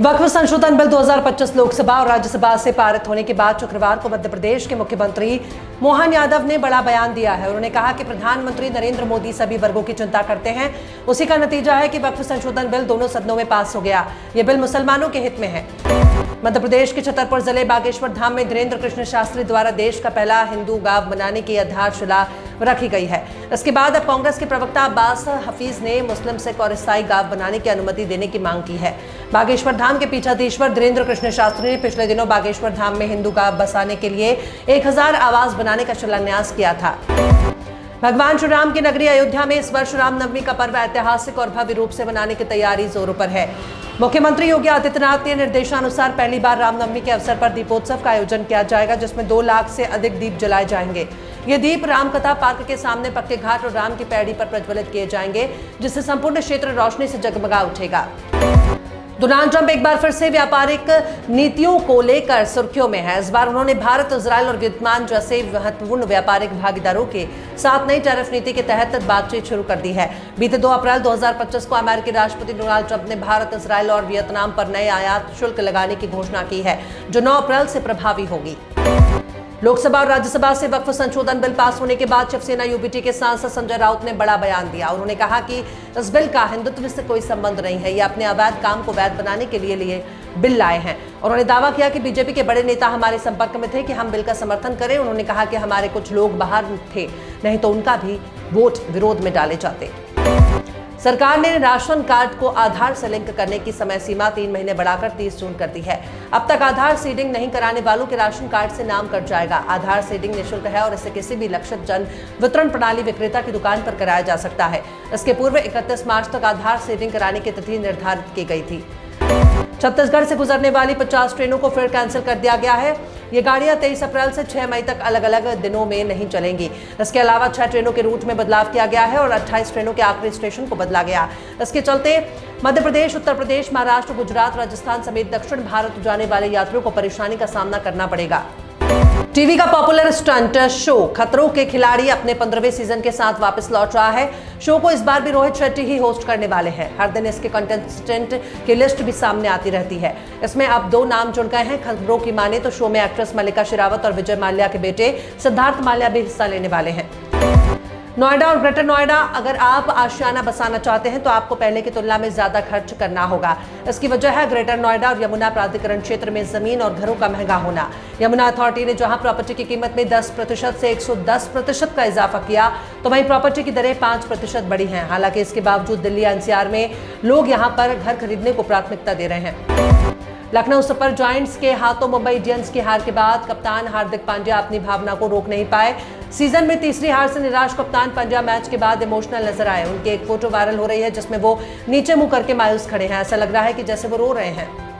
वक्फ संशोधन बिल 2025 लोकसभा और राज्यसभा से पारित होने के बाद शुक्रवार को मध्य प्रदेश के मुख्यमंत्री मोहन यादव ने बड़ा बयान दिया है। उन्होंने कहा कि प्रधानमंत्री नरेंद्र मोदी सभी वर्गों की चिंता करते हैं। उसी का नतीजा है कि वक्फ संशोधन बिल दोनों सदनों में पास हो गया। ये बिल मुसलमानों के हित में है। मध्य प्रदेश के छतरपुर जिले बागेश्वर धाम में धीरेन्द्र कृष्ण शास्त्री द्वारा देश का पहला हिंदू गांव बनाने की आधारशिला रखी गई है। इसके बाद अब कांग्रेस के प्रवक्ता अब्बास हफीज ने मुस्लिम सिख और ईसाई गांव बनाने की अनुमति देने की मांग की है। बागेश्वर धाम के पीठाधीश्वर धीरेन्द्र कृष्ण शास्त्री ने पिछले दिनों बागेश्वर धाम में हिंदू गांव बसाने के लिए 1000 आवास बनाने का शिलान्यास किया था। भगवान श्री राम की नगरी अयोध्या में इस वर्ष रामनवमी का पर्व ऐतिहासिक और भव्य रूप से मनाने की तैयारी जोरों पर है। मुख्यमंत्री योगी आदित्यनाथ के निर्देशानुसार पहली बार रामनवमी के अवसर पर दीपोत्सव का आयोजन किया जाएगा, जिसमें 2 लाख से अधिक दीप जलाए जाएंगे। ये दीप रामकथा पार्क के सामने पक्के घाट और राम की पैड़ी पर प्रज्वलित किए जाएंगे, जिससे संपूर्ण क्षेत्र रोशनी से जगमगा उठेगा। डोनाल्ड ट्रंप एक बार फिर से व्यापारिक नीतियों को लेकर सुर्खियों में है। इस बार उन्होंने भारत, इजरायल और वियतनाम जैसे महत्वपूर्ण व्यापारिक भागीदारों के साथ नई टैरिफ नीति के तहत बातचीत शुरू कर दी है। बीते 2 अप्रैल 2025 को अमेरिकी राष्ट्रपति डोनाल्ड ट्रंप ने भारत, इजरायल और वियतनाम पर नए आयात शुल्क लगाने की घोषणा की है, जो 9 अप्रैल से प्रभावी होगी। लोकसभा और राज्यसभा से वक्फ संशोधन बिल पास होने के बाद शिवसेना यूबीटी के सांसद संजय राउत ने बड़ा बयान दिया। उन्होंने कहा कि इस बिल का हिंदुत्व से कोई संबंध नहीं है। ये अपने अवैध काम को वैध बनाने के लिए बिल लाए हैं। उन्होंने दावा किया कि बीजेपी के बड़े नेता हमारे संपर्क में थे कि हम बिल का समर्थन करें। उन्होंने कहा कि हमारे कुछ लोग बाहर थे, नहीं तो उनका भी वोट विरोध में डाले जाते। सरकार ने राशन कार्ड को आधार से लिंक करने की समय सीमा 3 महीने बढ़ाकर 30 जून कर दी है। अब तक आधार सीडिंग नहीं कराने वालों के राशन कार्ड से नाम कट जाएगा। आधार सीडिंग निःशुल्क है और इसे किसी भी लक्षित जन वितरण प्रणाली विक्रेता की दुकान पर कराया जा सकता है। इसके पूर्व 31 मार्च तक आधार सीडिंग कराने की तिथि निर्धारित की गई थी। छत्तीसगढ़ से गुजरने वाली 50 ट्रेनों को फिर कैंसिल कर दिया गया है। ये गाड़ियां 23 अप्रैल से 6 मई तक अलग अलग दिनों में नहीं चलेंगी। इसके अलावा 6 ट्रेनों के रूट में बदलाव किया गया है और 28 ट्रेनों के आखिरी स्टेशन को बदला गया। इसके चलते मध्य प्रदेश, उत्तर प्रदेश, महाराष्ट्र, गुजरात, राजस्थान समेत दक्षिण भारत जाने वाले यात्रियों को परेशानी का सामना करना पड़ेगा। टीवी का पॉपुलर स्टंट शो खतरों के खिलाड़ी अपने 15वें सीजन के साथ वापस लौट रहा है। शो को इस बार भी रोहित शेट्टी ही होस्ट करने वाले हैं। हर दिन इसके कंटेस्टेंट की लिस्ट भी सामने आती रहती है। इसमें अब 2 नाम जुड़ गए हैं। खबरों की माने तो शो में एक्ट्रेस मल्लिका शेरावत और विजय माल्या के बेटे सिद्धार्थ माल्या भी हिस्सा लेने वाले हैं। नोएडा और ग्रेटर नोएडा, अगर आप आशियाना बसाना चाहते हैं तो आपको पहले की तुलना में ज्यादा खर्च करना होगा। इसकी वजह है ग्रेटर नोएडा और यमुना प्राधिकरण क्षेत्र में जमीन और घरों का महंगा होना। यमुना अथॉरिटी ने जहां प्रॉपर्टी की कीमत में 10% से 110% का इजाफा किया, तो वहीं प्रॉपर्टी की दरें 5% बढ़ी हैं। हालांकि इसके बावजूद दिल्ली एनसीआर में लोग यहां पर घर खरीदने को प्राथमिकता दे रहे हैं। लखनऊ सुपर जायंट्स के हाथों मुंबई इंडियंस की हार के बाद कप्तान हार्दिक पांड्या अपनी भावना को रोक नहीं पाए। सीजन में तीसरी हार से निराश कप्तान पांड्या मैच के बाद इमोशनल नजर आए। उनकी एक फोटो वायरल हो रही है, जिसमें वो नीचे मुंह करके मायूस खड़े हैं। ऐसा लग रहा है कि जैसे वो रो रहे हैं।